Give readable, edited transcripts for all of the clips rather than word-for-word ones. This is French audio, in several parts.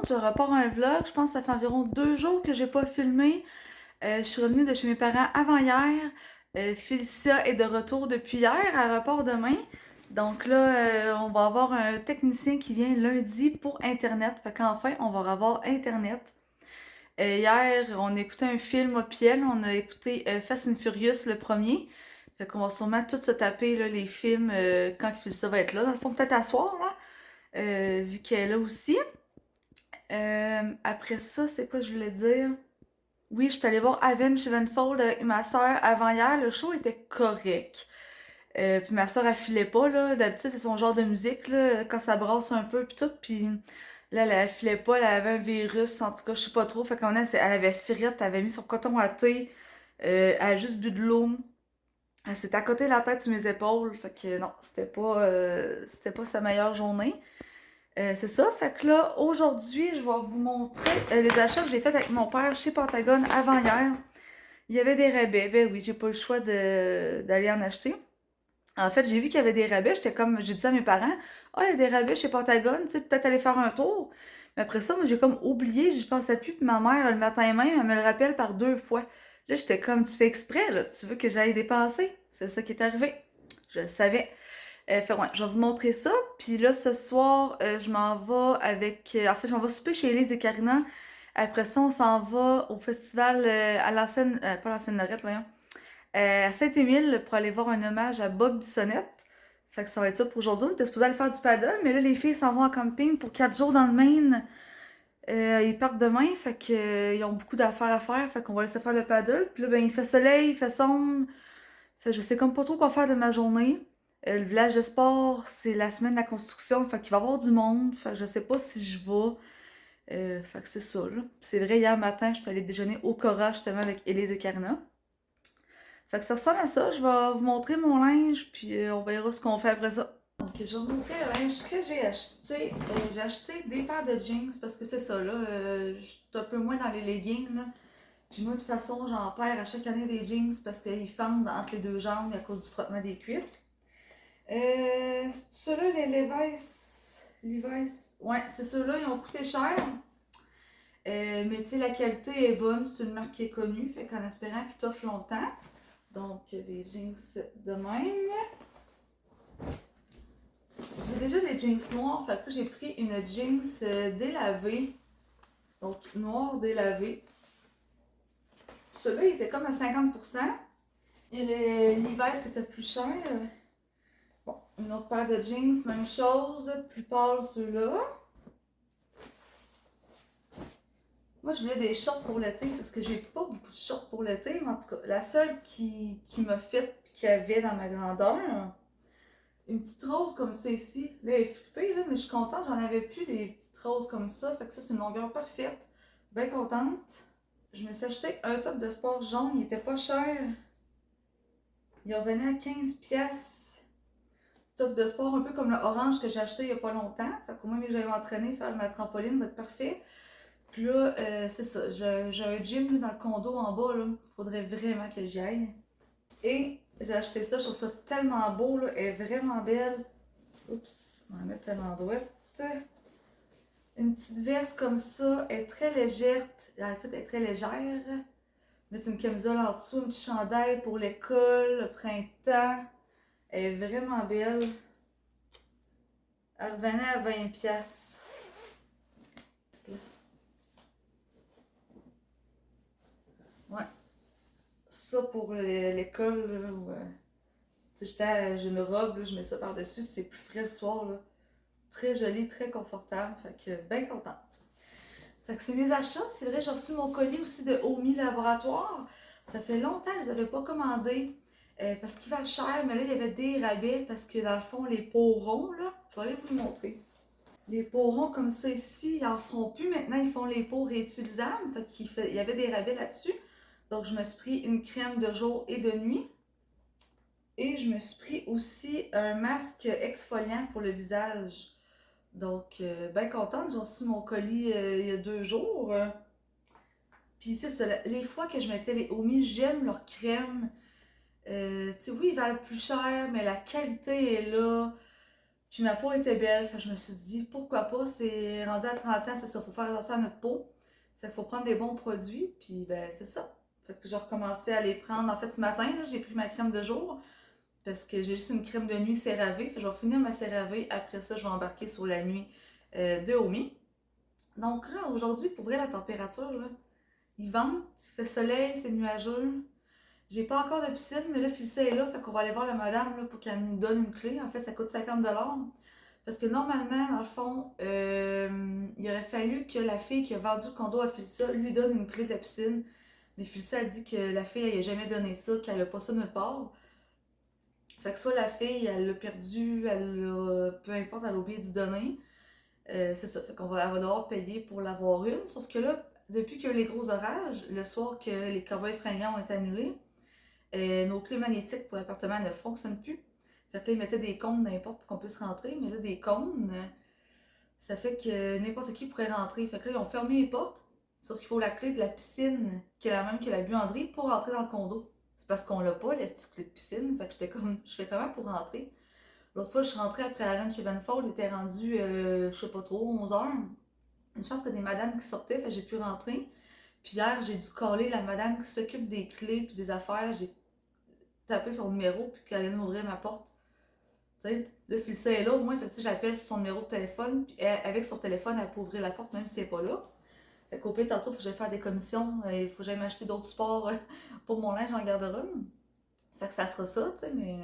je repars un vlog. Je pense que ça fait environ 2 jours que j'ai pas filmé. Je suis revenue de chez mes parents avant-hier. Félicia est de retour depuis hier. Elle repart demain. Donc là, on va avoir un technicien qui vient lundi pour Internet. Fait qu'enfin, on va avoir Internet. Hier, on a écouté un film au Piel. On a écouté Fast and Furious, le premier. Fait qu'on va sûrement tous se taper là, les films quand Félicia va être là. Dans le fond, peut-être à soir, là, vu qu'elle est là aussi. Après ça, c'est quoi je voulais dire? Oui, je suis allée voir Avenged Sevenfold avec ma soeur avant-hier. Le show était correct. Puis ma soeur, elle filait pas, là. D'habitude, c'est son genre de musique, là, quand ça brasse un peu, puis tout. Puis là, elle filait pas, elle avait un virus, en tout cas, je sais pas trop. Fait qu'on elle avait frite, elle avait mis son coton à thé, elle a juste bu de l'eau. Elle s'est à côté de la tête sur mes épaules. Fait que non, c'était pas sa meilleure journée. C'est ça, fait que là, aujourd'hui, je vais vous montrer les achats que j'ai faits avec mon père chez Pentagone avant hier. Il y avait des rabais, ben oui, j'ai pas le choix d'aller en acheter. En fait, j'ai vu qu'il y avait des rabais, j'ai dit à mes parents, ah, il y a des rabais chez Pentagone, tu sais, peut-être aller faire un tour. Mais après ça, moi, j'ai comme oublié, j'y pensais plus, puis ma mère, le matin même, elle me le rappelle par 2 fois. Là, j'étais comme, tu fais exprès, là, tu veux que j'aille dépenser? C'est ça qui est arrivé. Je le savais. Fait ouais, je vais vous montrer ça. Puis là, ce soir, je m'en vais avec. En fait, je m'en vais souper chez Elise et Karina. Après ça, on s'en va au festival à la Seine, pas la Seine-Lorette, voyons, à Saint-Émile pour aller voir un hommage à Bob Bissonnette. Fait que ça va être ça pour aujourd'hui. On était supposé aller faire du paddle, mais là, les filles s'en vont en camping pour 4 jours dans le Maine. Ils partent demain, fait que, ils ont beaucoup d'affaires à faire, fait qu'on va laisser faire le paddle. Puis là, ben, il fait soleil, il fait sombre. Fait que je sais comme pas trop quoi faire de ma journée. Le village de sport, c'est la semaine de la construction, fait qu'il va y avoir du monde. Fait que je sais pas si je vais. Fait que c'est ça, là. Puis c'est vrai, hier matin, je suis allée déjeuner au Cora, justement, avec Élise et Karina. Fait que ça ressemble à ça. Je vais vous montrer mon linge, puis on verra ce qu'on fait après ça. Donc, je vais vous montrer le linge que j'ai acheté. J'ai acheté des paires de jeans, parce que c'est ça, là. Je suis un peu moins dans les leggings, là. Puis moi, de toute façon, j'en perds à chaque année des jeans parce qu'ils fendent entre les deux jambes à cause du frottement des cuisses. Ceux-là, les Levi's. Levi's. Ouais, c'est ceux-là, ils ont coûté cher. Mais tu sais, la qualité est bonne, c'est une marque qui est connue, fait qu'en espérant qu'ils t'offrent longtemps. Donc, des jeans de même. J'ai déjà des jeans noirs, fait que j'ai pris une jeans délavée. Donc, noir délavé. Celui-là, il était comme à 50%. Et l'Levi's qui était plus cher. Bon, une autre paire de jeans, même chose, plus pâle ceux-là. Moi, je voulais des shorts pour l'été parce que j'ai pas beaucoup de shorts pour l'été, mais en tout cas, la seule qui m'a fait qu'il y avait dans ma grandeur, une petite rose comme ça ici. Là, elle est flippée, là, mais je suis contente, j'en avais plus des petites roses comme ça. Fait que ça, c'est une longueur parfaite. Bien contente. Je me suis acheté un top de sport jaune, il était pas cher. Il revenait à 15 pièces. Top de sport un peu comme le orange que j'ai acheté il y a pas longtemps. Fait qu'au moins, j'allais m'entraîner, faire ma trampoline, va être parfait. Puis là, c'est ça. J'ai un gym là, dans le condo en bas. Là. Faudrait vraiment que j'y aille. Et j'ai acheté ça. Je trouve ça tellement beau. Là. Elle est vraiment belle. Oups, on va la mettre à l'endroit. Une petite veste comme ça. Elle est très légère. En fait, elle est très légère. Mettre une camisole en dessous, un petit chandail pour l'école, le printemps. Elle est vraiment belle. Elle revenait à 20 pièces. Ouais. Ça pour l'école, tu sais, j'ai une robe, là, je mets ça par-dessus, c'est plus frais le soir, là. Très joli, très confortable, fait que bien contente. Fait que c'est mes achats, c'est vrai, j'ai reçu mon colis aussi de Omi Laboratoire. Ça fait longtemps que je les avais pas commandés, parce qu'ils valent cher, mais là, il y avait des rabais, parce que dans le fond, les pots ronds, là, je vais aller vous le montrer. Les pots ronds comme ça ici, ils en font plus maintenant, ils font les pots réutilisables, il y avait des rabais là-dessus. Donc, je me suis pris une crème de jour et de nuit. Et je me suis pris aussi un masque exfoliant pour le visage. Donc, bien contente, j'ai reçu mon colis il y a 2 jours. Puis c'est ça, les fois que je mettais les Omi, j'aime leur crème. Tu sais, oui, ils valent plus cher, mais la qualité est là. Puis ma peau était belle, fait que je me suis dit pourquoi pas, c'est rendu à 30 ans, c'est ça, faut faire attention à notre peau. Fait qu'il faut prendre des bons produits, puis ben c'est ça. Fait que j'ai recommencé à les prendre. En fait, ce matin, j'ai pris ma crème de jour parce que j'ai juste une crème de nuit CeraVe. Fait que je vais finir ma CeraVe. Après ça, je vais embarquer sur la nuit de Omi. Donc là, aujourd'hui, pour vrai, la température, là, il vente, il fait soleil, c'est nuageux. J'ai pas encore de piscine, mais là, Felicia est là, fait qu'on va aller voir la madame là, pour qu'elle nous donne une clé. En fait, ça coûte 50$. Parce que normalement, dans le fond, il aurait fallu que la fille qui a vendu le condo à Felicia lui donne une clé de la piscine. Mais Felicia a dit que la fille, elle n'a jamais donné ça, qu'elle a pas ça nulle part. Fait que soit la fille, elle l'a perdu, peu importe, elle a oublié d'y donner. C'est ça, fait qu'on elle va devoir payer pour l'avoir une. Sauf que là, depuis qu'il y a eu les gros orages, le soir que les cowboys fringants ont été annulés, nos clés magnétiques pour l'appartement ne fonctionnent plus. Fait que là, ils mettaient des cônes n'importe pour qu'on puisse rentrer, mais là, des cônes, ça fait que n'importe qui pourrait rentrer. Fait que là, ils ont fermé les portes, sauf qu'il faut la clé de la piscine, qui est la même que la buanderie, pour rentrer dans le condo. C'est parce qu'on l'a pas, la petite clé de piscine. Fait que je fais comment pour rentrer? L'autre fois, je suis rentrée après Aven chez Venfold, il était rendu, je sais pas trop, 11h. Une chance que des madames qui sortaient, fait que j'ai pu rentrer. Puis hier, j'ai dû caller la madame qui s'occupe des clés puis des affaires. J'ai tapé son numéro puis qu'elle allait m'ouvrir ma porte. Tu sais, là, Felicia est là, au moins, fait que j'appelle sur son numéro de téléphone, puis avec son téléphone, elle peut ouvrir la porte même si elle n'est pas là. Fait qu'au pire, tantôt, il faut que j'aille faire des commissions, il faut que j'aille m'acheter d'autres supports pour mon linge en garde-robe. Fait que ça sera ça, tu sais, mais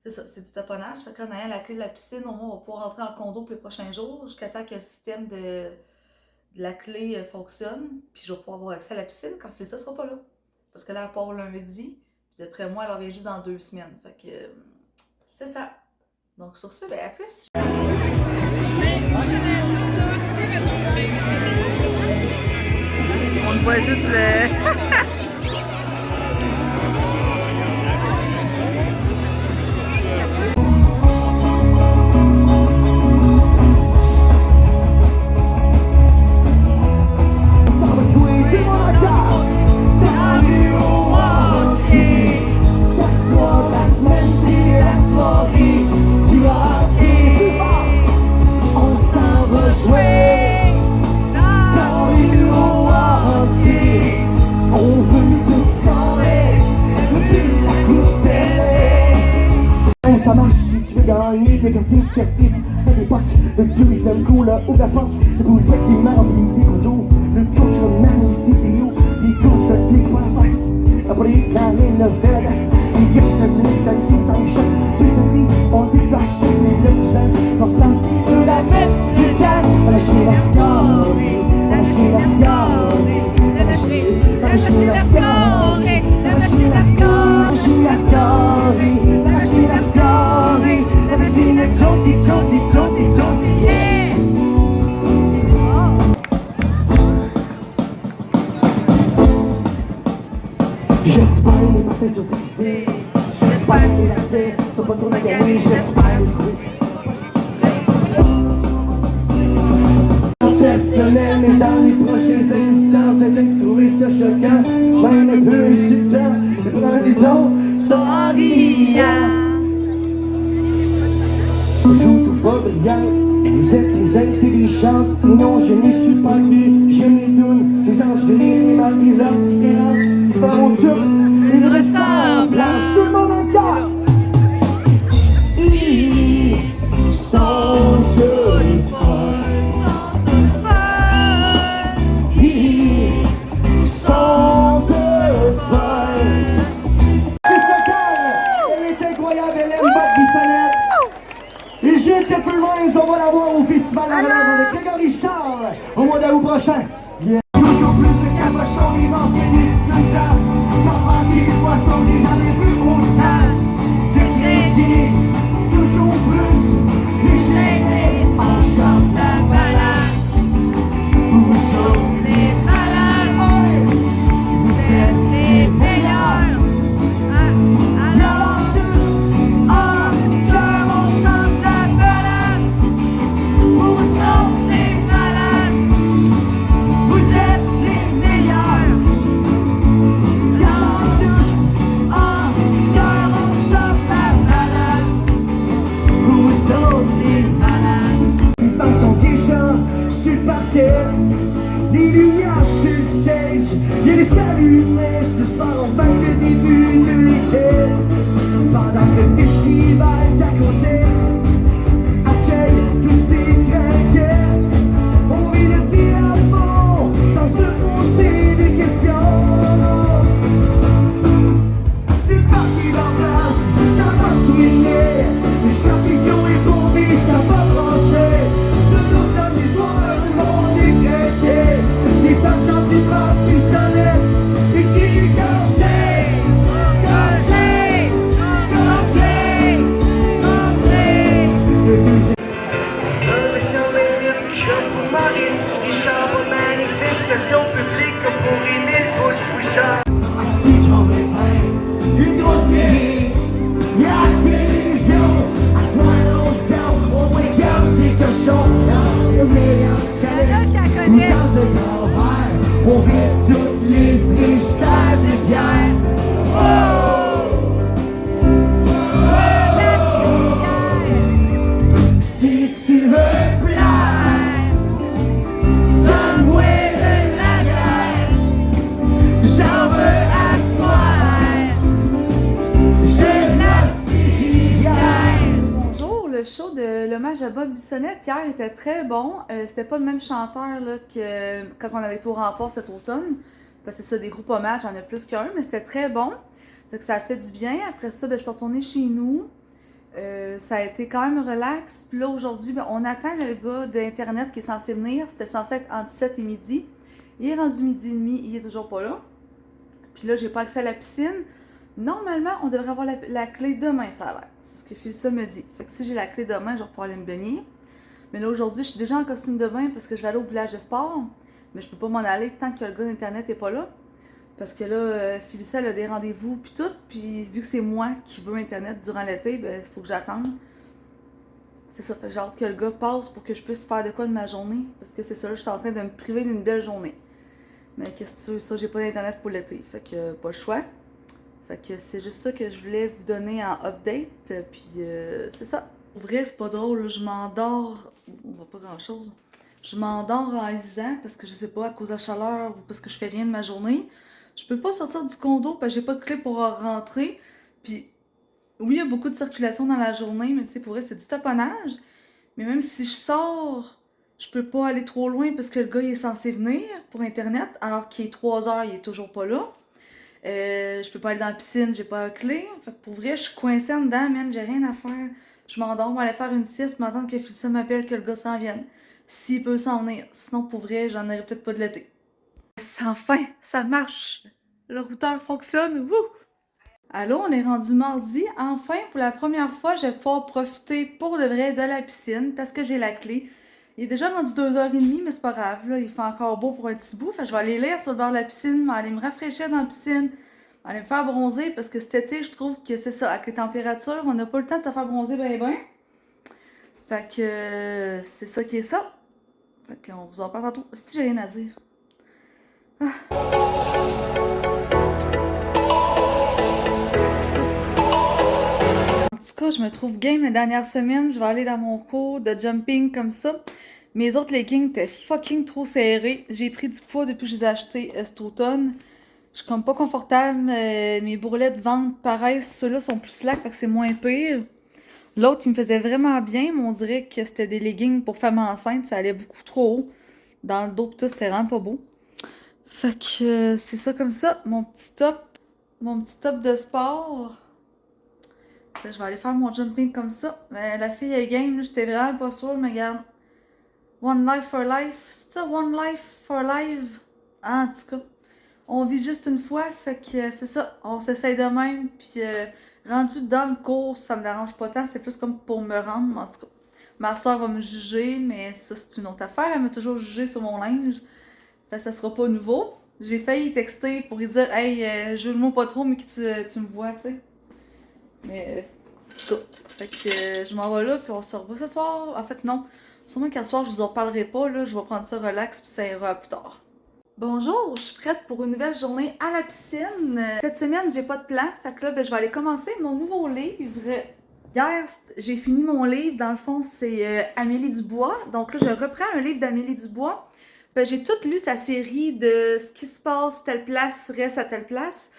c'est ça, c'est du taponnage. Fait que là, en ayant la clé de la piscine, au moins, on va pouvoir rentrer dans le condo pour les prochains jours, jusqu'à temps que le système de la clé fonctionne, puis je vais pouvoir avoir accès à la piscine quand Felicia sera pas là. Parce que là, elle part lundi, puis d'après moi, elle revient juste dans 2 semaines. Fait que c'est ça. Donc sur ce, ben à plus! On voit juste le... Ça marche si tu veux gagner, le quartier de service à l'époque, le deuxième coup là ouvre la porte, le beau sac qui m'a rempli les condos, le coach le man ici Théo, les coachs se piquent pas la face, après les carrés ne fait la glace, les gars se mettent dans les en échec, de sa vie, on déclenche tout, mais le plus important c'est de la mettre du temps, lâcher la scorie, lâcher la scorie, lâcher la scorie, lâcher la scorie, lâcher la scorie, lâcher la scorie. Yeah. J'espère les parties sur Disney, j'espère les lacets sont pas trop maganés, j'espère les bruits. Personnel, mais dans les prochains instants, vous allez trouver ça choquant, même un peu insultant, mais prendre des tons sont ennuyants. Toujours tout pas brillant, vous êtes très intelligente, et non je n'y suis pas qui, j'aime les dounes, je les enjolive et malgré leurs différences, ils feront toutes une ressemblance, tout le monde en cœur. Ils sont toutes folles, ils sont toutes folles. C'est Stockholm, elle est incroyable, elle aime battre du salaire. Et je viens de peu loin, on va la voir au Festival à avec Grégory Charles au mois d'août prochain. Yeah. Toujours plus de cabochons, ils m'en finissent tout le temps. Pas manquer les poissons, j'ai jamais vu autant de crédit. Toujours plus déchaînés, on chante la balade. Vous êtes les malades, vous êtes les meilleurs. Alors tous en cœur, on chante la balade. Vous êtes les malades, vous êtes les meilleurs. Alors tous en le show de l'hommage à Bob Bissonnette hier était très bon. C'était pas le même chanteur là, que quand on avait été au Rempart cet automne. Parce que c'est ça, des groupes hommages, j'en ai plus qu'un, mais c'était très bon. Fait que ça a fait du bien. Après ça, ben, je suis retournée chez nous. Ça a été quand même relax. Puis là, aujourd'hui, ben, on attend le gars d'Internet qui est censé venir. C'était censé être entre 17 et midi. Il est rendu midi et demi, il est toujours pas là. Puis là, j'ai pas accès à la piscine. Normalement, on devrait avoir la clé demain, ça a l'air. C'est ce que Philissa me dit. Fait que si j'ai la clé demain, je vais pouvoir aller me baigner. Mais là, aujourd'hui, je suis déjà en costume de bain parce que je vais aller au village de sport. Mais je peux pas m'en aller tant que le gars d'Internet est pas là. Parce que là, Philissa, elle a des rendez-vous puis tout. Puis vu que c'est moi qui veux Internet durant l'été, ben, il faut que j'attende. C'est ça, fait que j'ai hâte que le gars passe pour que je puisse faire de quoi de ma journée. Parce que c'est ça, là, je suis en train de me priver d'une belle journée. Mais qu'est-ce que tu veux, ça, j'ai pas d'internet pour l'été. Fait que pas le choix. Fait que c'est juste ça que je voulais vous donner en update. Puis c'est ça. Pour vrai, c'est pas drôle, là, je m'endors. On voit pas grand chose. Je m'endors en lisant parce que je sais pas, à cause de la chaleur ou parce que je fais rien de ma journée. Je peux pas sortir du condo parce que j'ai pas de clé pour rentrer. Puis oui, il y a beaucoup de circulation dans la journée, mais tu sais, pour vrai, c'est du taponnage. Mais même si je sors, je peux pas aller trop loin parce que le gars il est censé venir pour Internet, alors qu'il est 3 heures, il est toujours pas là. Je peux pas aller dans la piscine, j'ai pas la clé. Fait que pour vrai, je suis coincée en dedans, man, j'ai rien à faire. Je m'endors, on va aller faire une sieste, m'attendre que Félissa m'appelle, que le gars s'en vienne. S'il peut s'en venir. Sinon, pour vrai, j'en aurais peut-être pas de l'été. Enfin, ça marche. Le routeur fonctionne. Wouh! Allô, on est rendu mardi. Enfin, pour la première fois, je vais pouvoir profiter pour de vrai de la piscine parce que j'ai la clé. Il est déjà rendu 2h30, mais c'est pas grave. Là, il fait encore beau pour un petit bout. Fait que je vais aller lire sur le bord de la piscine, aller me rafraîchir dans la piscine, aller me faire bronzer parce que cet été, je trouve que c'est ça. Avec les températures, on n'a pas le temps de se faire bronzer ben ben. Fait que c'est ça qui est ça. Fait qu'on vous en parle tantôt. Si j'ai rien à dire. En tout cas, je me trouve game la dernière semaine. Je vais aller dans mon cours de jumping comme ça. Mes autres leggings étaient fucking trop serrés. J'ai pris du poids depuis que je les ai achetés cet automne. Je suis comme pas confortable. Mes bourrelets de ventre paraissent. Ceux-là sont plus slack, fait que c'est moins pire. L'autre, il me faisait vraiment bien, mais on dirait que c'était des leggings pour femme enceinte. Ça allait beaucoup trop haut. Dans le dos pis tout, c'était vraiment pas beau. Fait que c'est ça comme ça. Mon petit top. Mon petit top de sport. Là, je vais aller faire mon jumping comme ça. La fille est game, j'étais vraiment pas sûre, mais regarde. One life for life. C'est ça, one life for life? Ah, en tout cas, on vit juste une fois, fait que c'est ça. On s'essaye de même, puis rendu dans le cours, ça me dérange pas tant. C'est plus comme pour me rendre, en tout cas. Ma soeur va me juger, mais ça, c'est une autre affaire. Elle m'a toujours jugé sur mon linge. Fait que ça sera pas nouveau. J'ai failli texter pour lui dire, hey, juge-moi pas trop, mais que tu me vois, tu sais. Mais, en tout cas, fait que je m'en vais là, puis on se revoit ce soir. En fait, non. Sûrement qu'à soir, je vous en parlerai pas, là. Je vais prendre ça relax, puis ça ira plus tard. Bonjour, je suis prête pour une nouvelle journée à la piscine. Cette semaine, j'ai pas de plan, fait que là, ben, je vais aller commencer mon nouveau livre. Hier, j'ai fini mon livre. Dans le fond, c'est Amélie Dubois. Donc là, je reprends un livre d'Amélie Dubois. Ben, j'ai tout lu sa série de ce qui se passe, telle place reste à telle place.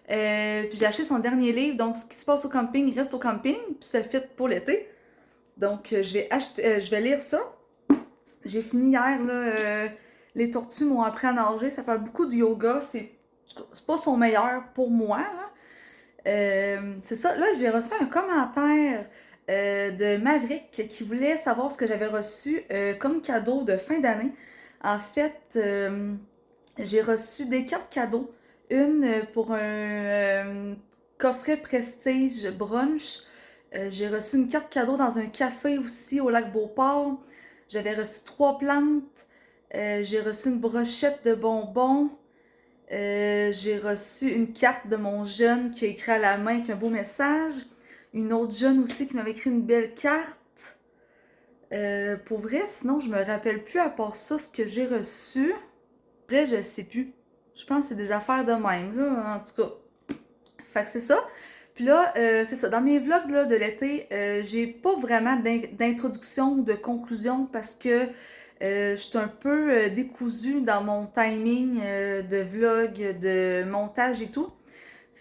Puis j'ai acheté son dernier livre, donc ce qui se passe au camping reste au camping, puis ça fit pour l'été. Donc je vais lire ça. J'ai fini hier, là, les tortues m'ont appris à nager, ça parle beaucoup de yoga, c'est pas son meilleur pour moi, c'est ça, là j'ai reçu un commentaire de Maverick qui voulait savoir ce que j'avais reçu comme cadeau de fin d'année. En fait, j'ai reçu des cartes cadeaux. Une pour un coffret prestige brunch. J'ai reçu une carte cadeau dans un café aussi au lac Beauport. J'avais reçu 3 plantes. J'ai reçu une brochette de bonbons. J'ai reçu une carte de mon jeune qui a écrit à la main avec un beau message. Une autre jeune aussi qui m'avait écrit une belle carte. Pour vrai, sinon je me rappelle plus à part ça ce que j'ai reçu. Pour vrai, je sais plus. Je pense que c'est des affaires de même, là, en tout cas. Fait que c'est ça. Puis là, c'est ça. Dans mes vlogs là, de l'été, j'ai pas vraiment d'introduction ou de conclusion parce que je suis un peu décousue dans mon timing de vlog, de montage et tout.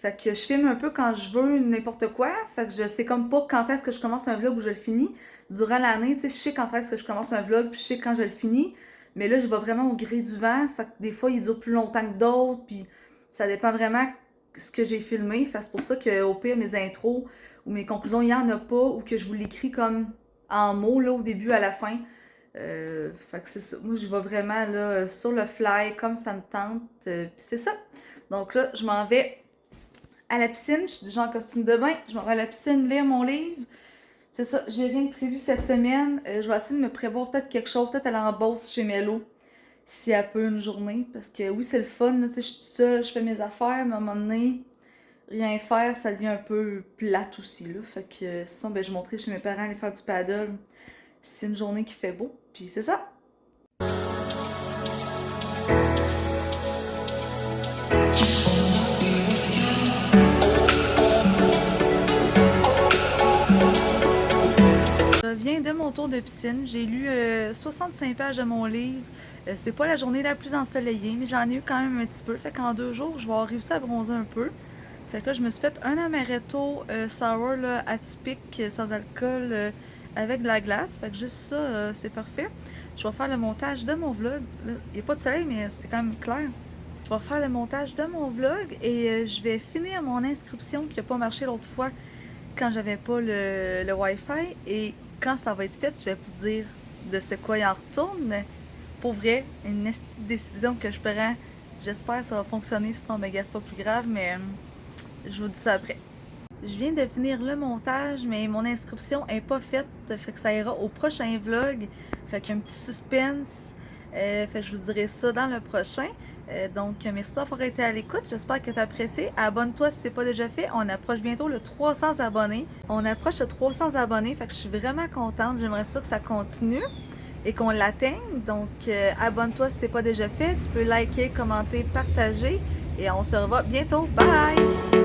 Fait que je filme un peu quand je veux n'importe quoi. Fait que je sais comme pas quand est-ce que je commence un vlog ou je le finis. Durant l'année, tu sais, je sais quand est-ce que je commence un vlog, puis je sais quand je le finis. Mais là, je vais vraiment au gré du vent. Fait que des fois, il dure plus longtemps que d'autres, puis ça dépend vraiment de ce que j'ai filmé. Fait que c'est pour ça qu'au pire, mes intros ou mes conclusions, il n'y en a pas, ou que je vous l'écris comme en mots, là, au début, à la fin. Fait que c'est ça. Moi, je vais vraiment, là, sur le fly, comme ça me tente. Puis c'est ça. Donc là, je m'en vais à la piscine. Je suis déjà en costume de bain. Je m'en vais à la piscine lire mon livre. C'est ça, j'ai rien de prévu cette semaine. Je vais essayer de me prévoir peut-être quelque chose, peut-être aller en Beauce chez Mello, si elle peut une journée. Parce que oui, c'est le fun, là, tu sais, je suis toute seule, je fais mes affaires, mais à un moment donné, rien faire, ça devient un peu plate aussi, là. Fait que sinon, ben, je montrerai chez mes parents aller faire du paddle. C'est une journée qui fait beau, puis c'est ça. Je reviens de mon tour de piscine. J'ai lu 65 pages de mon livre. C'est pas la journée la plus ensoleillée, mais j'en ai eu quand même un petit peu. Fait qu'en 2 jours, je vais avoir réussi à bronzer un peu. Fait que là, je me suis fait un amaretto sour là, atypique, sans alcool, avec de la glace. Fait que juste ça, c'est parfait. Je vais faire le montage de mon vlog. Il n'y a pas de soleil, mais c'est quand même clair. Je vais faire le montage de mon vlog et je vais finir mon inscription qui n'a pas marché l'autre fois quand j'avais pas le Wi-Fi. Et quand ça va être fait, je vais vous dire de ce quoi il en retourne. Pour vrai, une petite décision que je prends. J'espère que ça va fonctionner, sinon ben, c'est pas plus grave, mais je vous dis ça après. Je viens de finir le montage, mais mon inscription est pas faite, fait que ça ira au prochain vlog. Fait qu'il y a un petit suspense. Fait que je vous dirai ça dans le prochain. Donc, merci d'avoir été à l'écoute. J'espère que tu as apprécié. Abonne-toi si ce n'est pas déjà fait. On approche bientôt le 300 abonnés. On approche le 300 abonnés. Fait que je suis vraiment contente. J'aimerais ça que ça continue et qu'on l'atteigne. Donc, abonne-toi si ce n'est pas déjà fait. Tu peux liker, commenter, partager. Et on se revoit bientôt. Bye!